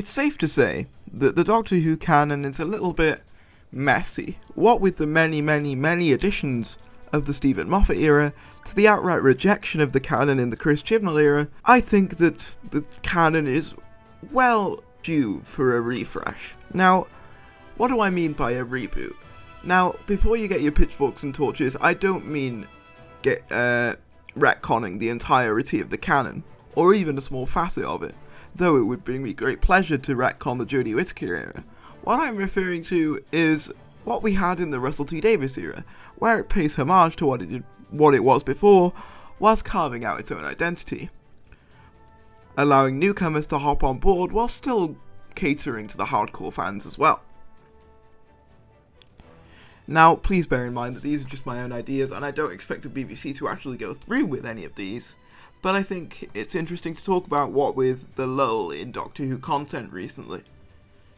It's safe to say that the Doctor Who canon is a little bit messy, what with the many additions of the Stephen Moffat era to the outright rejection of the canon in the Chris Chibnall era. I think that the canon is well due for a refresh. Now, what do I mean by a reboot? Now, before you get your pitchforks and torches, I don't mean retconning the entirety of the canon, or even a small facet of it, though it would bring me great pleasure to retcon the Jodie Whittaker era. What I'm referring to is what we had in the Russell T Davies era, where it pays homage to what it was before, whilst carving out its own identity, allowing newcomers to hop on board while still catering to the hardcore fans as well. Now, please bear in mind that these are just my own ideas, and I don't expect the BBC to actually go through with any of these, but I think it's interesting to talk about what with the lull in Doctor Who content recently.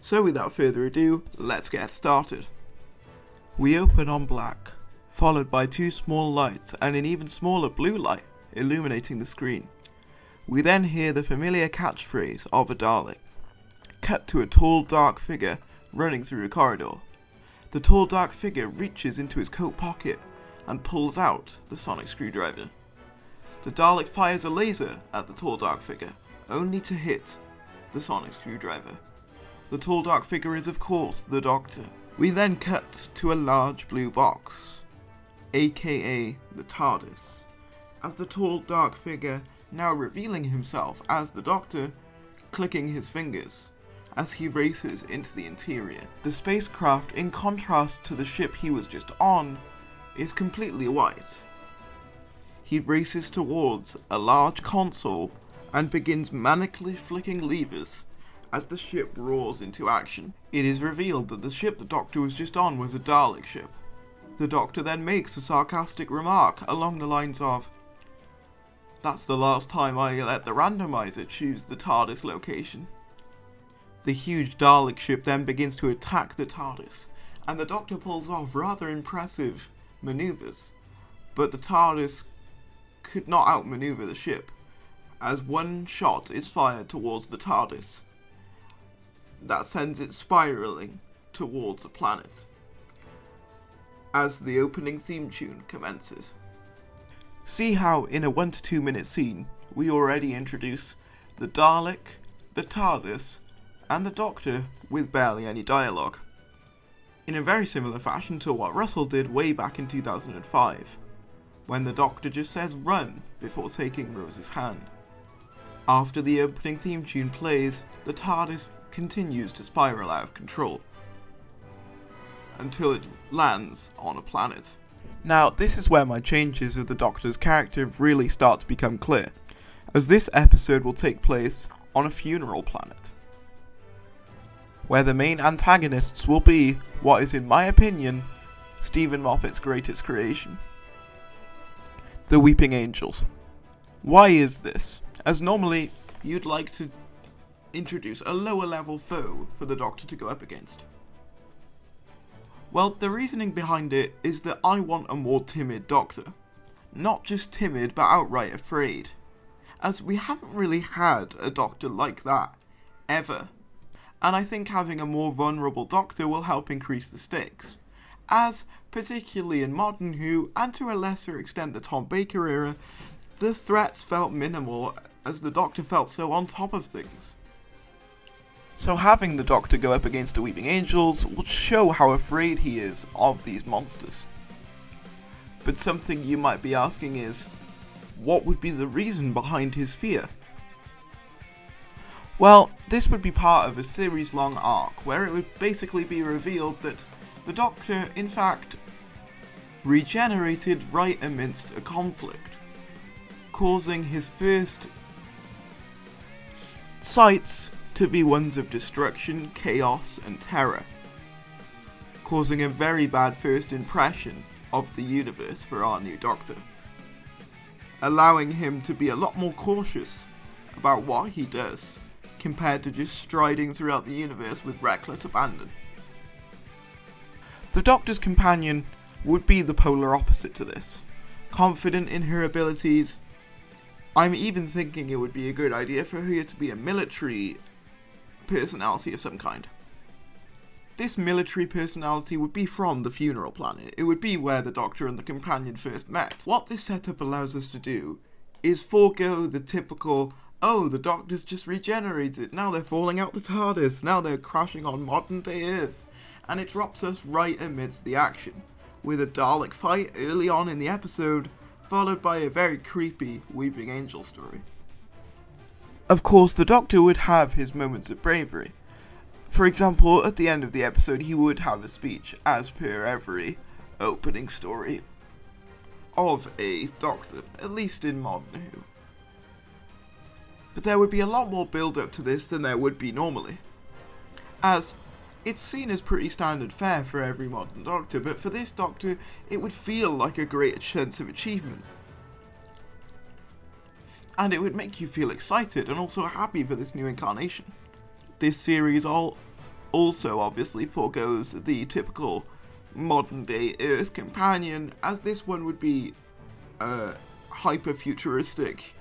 So without further ado, let's get started. We open on black, followed by two small lights and an even smaller blue light illuminating the screen. We then hear the familiar catchphrase of a Dalek, cut to a tall dark figure running through a corridor. The tall dark figure reaches into his coat pocket and pulls out the sonic screwdriver. The Dalek fires a laser at the tall dark figure, only to hit the sonic screwdriver. The tall dark figure is of course the Doctor. We then cut to a large blue box, aka the TARDIS, as the tall dark figure, now revealing himself as the Doctor, clicking his fingers as he races into the interior. The spacecraft, in contrast to the ship he was just on, is completely white. He races towards a large console and begins manically flicking levers as the ship roars into action. It is revealed that the ship the Doctor was just on was a Dalek ship. The Doctor then makes a sarcastic remark along the lines of, "That's the last time I let the randomizer choose the TARDIS location." The huge Dalek ship then begins to attack the TARDIS, and the Doctor pulls off rather impressive maneuvers, but the TARDIS could not outmaneuver the ship, as one shot is fired towards the TARDIS. That sends it spiraling towards a planet, as the opening theme tune commences. See how in a 1 to 2 minute scene, we already introduce the Dalek, the TARDIS, and the Doctor with barely any dialogue, in a very similar fashion to what Russell did way back in 2005, when the Doctor just says run before taking Rose's hand. After the opening theme tune plays, the TARDIS continues to spiral out of control, until it lands on a planet. Now, this is where my changes of the Doctor's character really start to become clear, as this episode will take place on a funeral planet, where the main antagonists will be what is, in my opinion, Stephen Moffat's greatest creation: the Weeping Angels. Why is this? As normally, you'd like to introduce a lower level foe for the Doctor to go up against. Well, the reasoning behind it is that I want a more timid Doctor. Not just timid, but outright afraid, as we haven't really had a Doctor like that, ever. And I think having a more vulnerable Doctor will help increase the stakes, as, particularly in modern Who, and to a lesser extent the Tom Baker era, the threats felt minimal as the Doctor felt so on top of things. So having the Doctor go up against the Weeping Angels will show how afraid he is of these monsters. But something you might be asking is, what would be the reason behind his fear? Well, this would be part of a series-long arc, where it would basically be revealed that the Doctor, in fact, regenerated right amidst a conflict, causing his first sights to be ones of destruction, chaos, and terror, causing a very bad first impression of the universe for our new Doctor, allowing him to be a lot more cautious about what he does, compared to just striding throughout the universe with reckless abandon. The Doctor's companion would be the polar opposite to this, confident in her abilities. I'm even thinking it would be a good idea for her to be a military personality of some kind. This military personality would be from the funeral planet. It would be where the Doctor and the companion first met. What this setup allows us to do is forego the typical, oh, the Doctor's just regenerated, now they're falling out the TARDIS, now they're crashing on modern day Earth, and it drops us right amidst the action, with a Dalek fight early on in the episode, followed by a very creepy Weeping Angel story. Of course, the Doctor would have his moments of bravery. For example, at the end of the episode he would have a speech, as per every opening story of a Doctor, at least in modern Who. But there would be a lot more build up to this than there would be normally, as it's seen as pretty standard fare for every modern Doctor, but for this Doctor it would feel like a great sense of achievement. And it would make you feel excited and also happy for this new incarnation. This series also obviously forgoes the typical modern day Earth companion, as this one would be a hyper-futuristic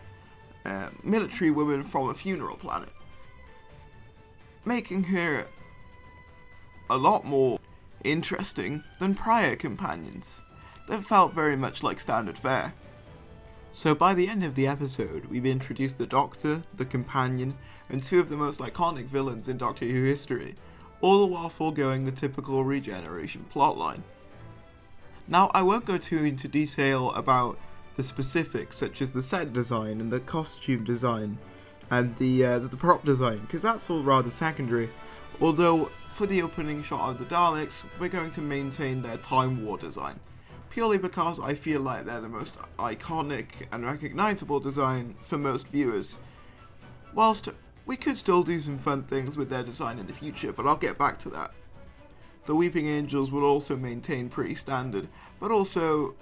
military woman from a funeral planet, making her a lot more interesting than prior companions that felt very much like standard fare. So by the end of the episode, we've introduced the Doctor, the companion, and two of the most iconic villains in Doctor Who history, all the while foregoing the typical regeneration plotline. Now, I won't go too into detail about the specifics, such as the set design and the costume design, and the prop design, because that's all rather secondary, although for the opening shot of the Daleks, we're going to maintain their Time War design, purely because I feel like they're the most iconic and recognisable design for most viewers, whilst we could still do some fun things with their design in the future, but I'll get back to that. The Weeping Angels will also maintain pretty standard, but also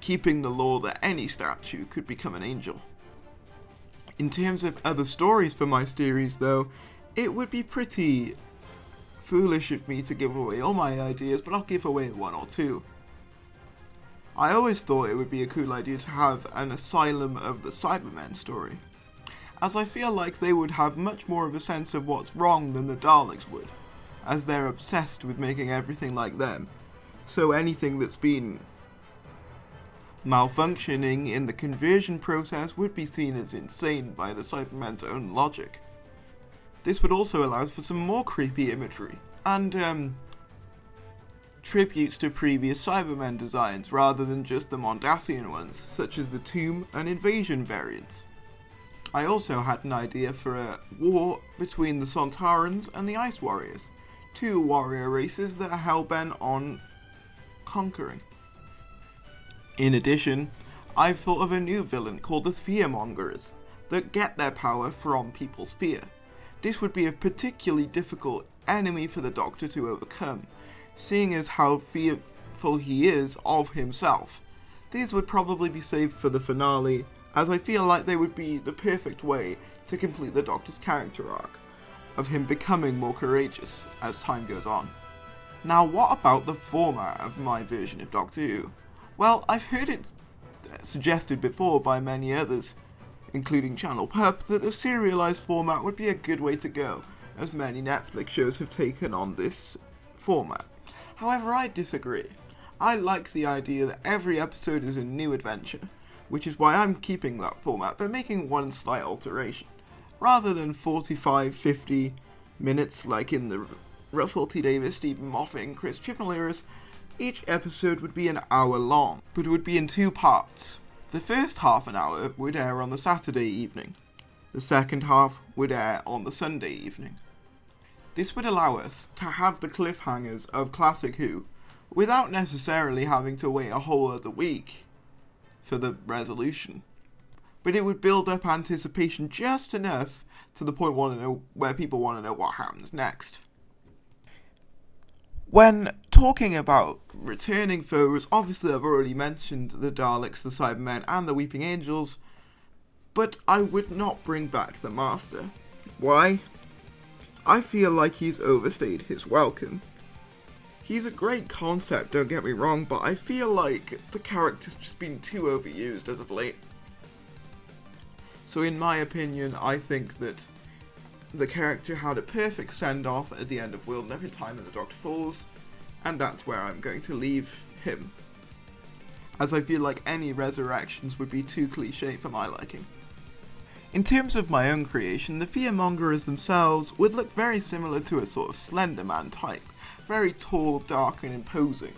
keeping the law that any statue could become an angel. In terms of other stories for my series though, it would be pretty foolish of me to give away all my ideas, but I'll give away one or two. I always thought it would be a cool idea to have an Asylum of the Cybermen story, as I feel like they would have much more of a sense of what's wrong than the Daleks would, as they're obsessed with making everything like them, so anything that's been malfunctioning in the conversion process would be seen as insane by the Cybermen's own logic. This would also allow for some more creepy imagery, and tributes to previous Cybermen designs rather than just the Mondasian ones, such as the Tomb and Invasion variants. I also had an idea for a war between the Sontarans and the Ice Warriors, two warrior races that are hell-bent on conquering. In addition, I've thought of a new villain called the Fearmongers, that get their power from people's fear. This would be a particularly difficult enemy for the Doctor to overcome, seeing as how fearful he is of himself. These would probably be saved for the finale, as I feel like they would be the perfect way to complete the Doctor's character arc, of him becoming more courageous as time goes on. Now, what about the format of my version of Doctor Who? Well, I've heard it suggested before by many others, including Channel Pup, that a serialized format would be a good way to go, as many Netflix shows have taken on this format. However, I disagree. I like the idea that every episode is a new adventure, which is why I'm keeping that format, but making one slight alteration. Rather than 45-50 minutes like in the Russell T Davies, Stephen Moffat and Chris Chibnall eras, each episode would be an hour long, but it would be in two parts. The first half an hour would air on the Saturday evening. The second half would air on the Sunday evening. This would allow us to have the cliffhangers of Classic Who, without necessarily having to wait a whole other week for the resolution. But it would build up anticipation just enough to the point where people want to know what happens next. When talking about returning foes, obviously I've already mentioned the Daleks, the Cybermen, and the Weeping Angels, but I would not bring back the Master. Why? I feel like he's overstayed his welcome. He's a great concept, don't get me wrong, but I feel like the character's just been too overused as of late. So in my opinion, I think that the character had a perfect send-off at the end of World Never Time and the Doctor Falls, and that's where I'm going to leave him, as I feel like any resurrections would be too cliche for my liking. In terms of my own creation, the fearmongers themselves would look very similar to a sort of Slender Man type, very tall, dark and imposing,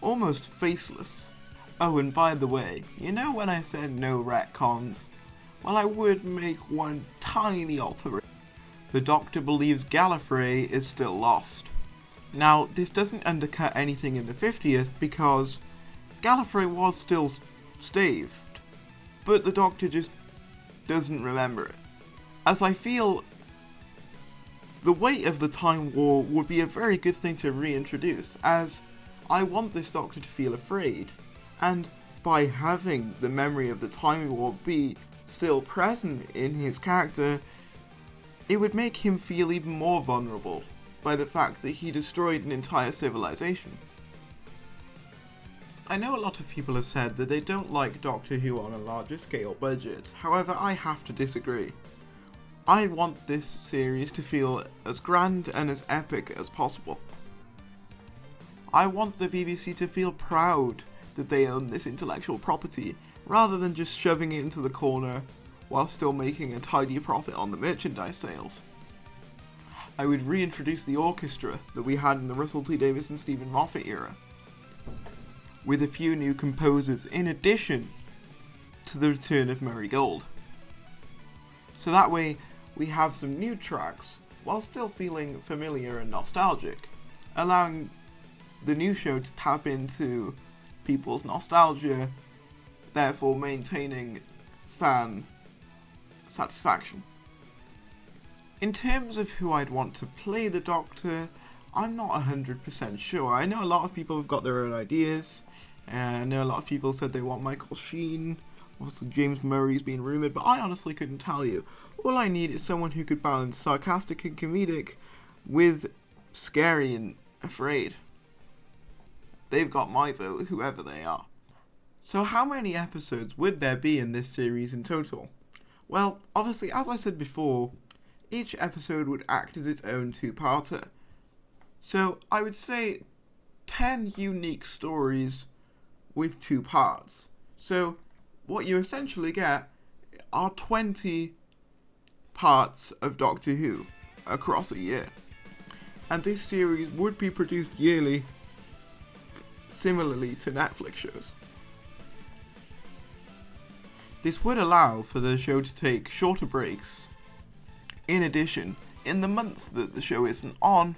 almost faceless. Oh, and by the way, you know when I said no retcons? Well, I would make one tiny alteration. The Doctor believes Gallifrey is still lost. Now, this doesn't undercut anything in the 50th because Gallifrey was still staved, but the Doctor just doesn't remember it. As I feel the weight of the Time War would be a very good thing to reintroduce, as I want this Doctor to feel afraid, and by having the memory of the Time War be still present in his character, it would make him feel even more vulnerable by the fact that he destroyed an entire civilization. I know a lot of people have said that they don't like Doctor Who on a larger scale budget, however I have to disagree. I want this series to feel as grand and as epic as possible. I want the BBC to feel proud that they own this intellectual property, rather than just shoving it into the corner while still making a tidy profit on the merchandise sales. I would reintroduce the orchestra that we had in the Russell T Davies and Stephen Moffat era, with a few new composers in addition to the return of Murray Gold. So that way we have some new tracks while still feeling familiar and nostalgic, allowing the new show to tap into people's nostalgia, therefore maintaining fan satisfaction. In terms of who I'd want to play the Doctor, I'm not 100% sure. I know a lot of people have got their own ideas, and I know a lot of people said they want Michael Sheen, obviously James Murray's been rumoured, but I honestly couldn't tell you. All I need is someone who could balance sarcastic and comedic with scary and afraid. They've got my vote, whoever they are. So how many episodes would there be in this series in total? Well, obviously, as I said before, each episode would act as its own two-parter. So I would say 10 unique stories with 2 parts. So what you essentially get are 20 parts of Doctor Who across a year. And this series would be produced yearly, similarly to Netflix shows. This would allow for the show to take shorter breaks. In addition, in the months that the show isn't on,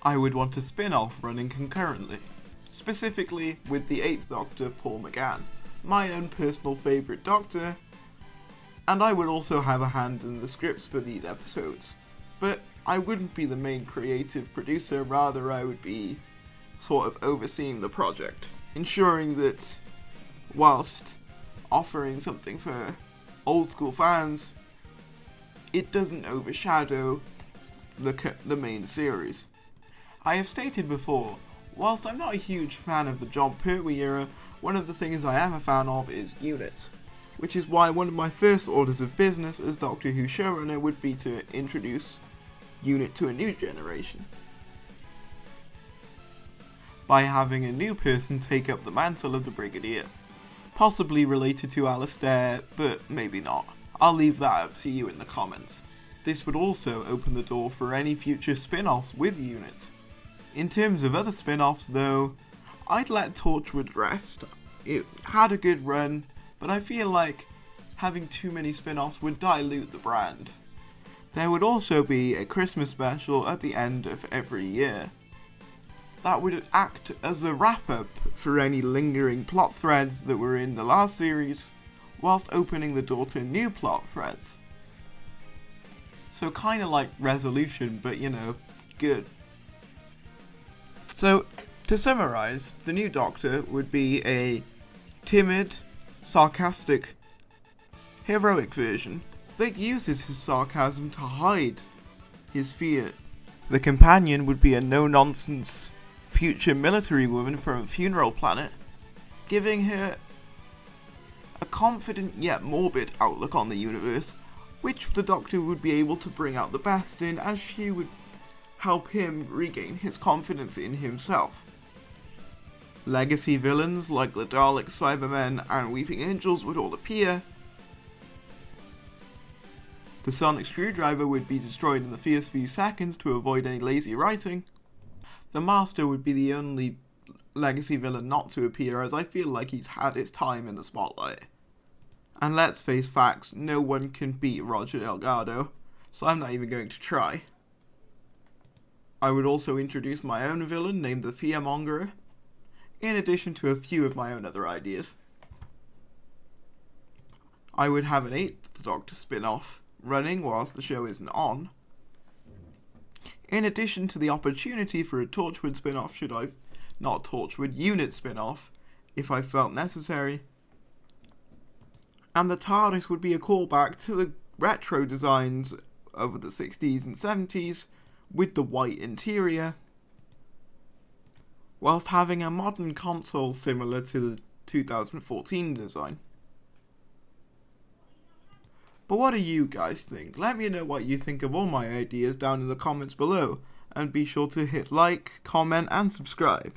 I would want a spin-off running concurrently, specifically with the 8th Doctor, Paul McGann, my own personal favourite Doctor, and I would also have a hand in the scripts for these episodes. But I wouldn't be the main creative producer, rather I would be sort of overseeing the project, ensuring that whilst offering something for old school fans, it doesn't overshadow the main series. I have stated before, whilst I'm not a huge fan of the John Pertwee era, one of the things I am a fan of is units, which is why one of my first orders of business as Doctor Who showrunner would be to introduce Unit to a new generation, by having a new person take up the mantle of the Brigadier. Possibly related to Alistair, but maybe not. I'll leave that up to you in the comments. This would also open the door for any future spin-offs with Unit. In terms of other spin-offs though, I'd let Torchwood rest. It had a good run, but I feel like having too many spin-offs would dilute the brand. There would also be a Christmas special at the end of every year. That would act as a wrap-up for any lingering plot threads that were in the last series, whilst opening the door to new plot threads. So kinda like Resolution, but good. So, to summarise, the new Doctor would be a timid, sarcastic, heroic version that uses his sarcasm to hide his fear. The companion would be a no-nonsense future military woman from a funeral planet, giving her a confident yet morbid outlook on the universe, which the Doctor would be able to bring out the best in, as she would help him regain his confidence in himself. Legacy villains like the Daleks, Cybermen, and Weeping Angels would all appear. The sonic screwdriver would be destroyed in the first few seconds to avoid any lazy writing. The Master would be the only legacy villain not to appear, as I feel like he's had his time in the spotlight. And let's face facts, no one can beat Roger Delgado, so I'm not even going to try. I would also introduce my own villain named the Fearmongerer, in addition to a few of my own other ideas. I would have an 8th Doctor spin-off running whilst the show isn't on, in addition to the opportunity for a Torchwood spin-off unit spin-off, if I felt necessary. And the TARDIS would be a callback to the retro designs of the 60s and 70s, with the white interior, whilst having a modern console similar to the 2014 design. But what do you guys think? Let me know what you think of all my ideas down in the comments below, and be sure to hit like, comment, and subscribe.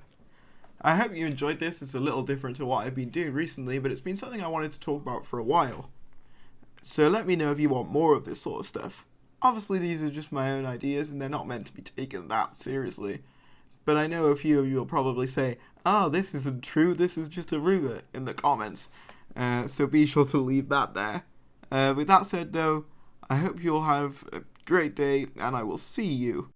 I hope you enjoyed this. It's a little different to what I've been doing recently, but it's been something I wanted to talk about for a while. So let me know if you want more of this sort of stuff. Obviously these are just my own ideas and they're not meant to be taken that seriously. But I know a few of you will probably say, "Oh, this isn't true, this is just a rumour," in the comments. So be sure to leave that there. With that said though, I hope you'll have a great day and I will see you